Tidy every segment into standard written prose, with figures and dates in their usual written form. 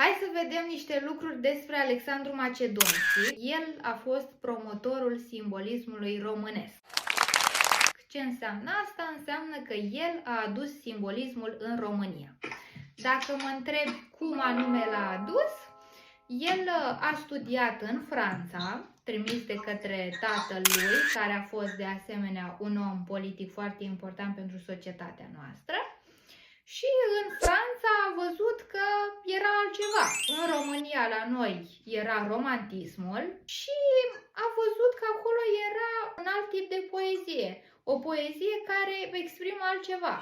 Hai să vedem niște lucruri despre Alexandru Macedonski. El a fost promotorul simbolismului românesc. Ce înseamnă asta? Înseamnă că el a adus simbolismul în România. Dacă mă întreb cum anume l-a adus, el a studiat în Franța, trimis de către tatăl lui, care a fost de asemenea un om politic foarte important pentru societatea noastră. Și în Franța a văzut că era altceva. În România, la noi, era romantismul și a văzut că acolo era un alt tip de poezie. O poezie care exprimă altceva.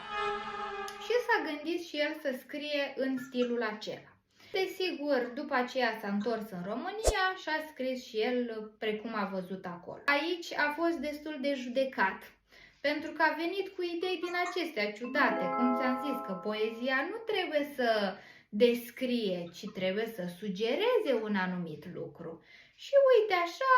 Și s-a gândit și el să scrie în stilul acela. Desigur, după aceea s-a întors în România și a scris și el precum a văzut acolo. Aici a fost destul de judecat, pentru că a venit cu idei din acestea ciudate, cum ți-am zis, că poezia nu trebuie să descrie, ci trebuie să sugereze un anumit lucru. Și uite așa,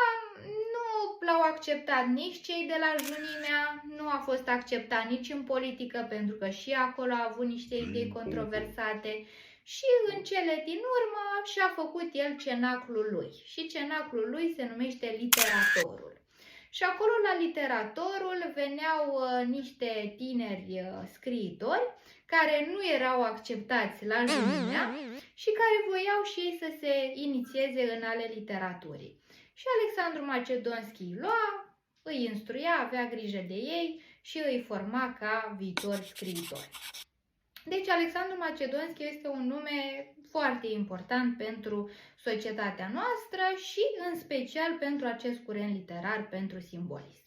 nu l-au acceptat nici cei de la Junimea, nu a fost acceptat nici în politică, pentru că și acolo a avut niște idei controversate. Și în cele din urmă și-a făcut el cenaclul lui. Și cenaclul lui se numește Literatorul. Și acolo la Literatorul veneau niște tineri scriitori care nu erau acceptați la Junimea și care voiau și ei să se inițieze în ale literaturii. Și Alexandru Macedonski îi lua, îi instruia, avea grijă de ei și îi forma ca viitori scriitori. Deci Alexandru Macedonski este un nume foarte important pentru societatea noastră și în special pentru acest curent literar, pentru simbolism.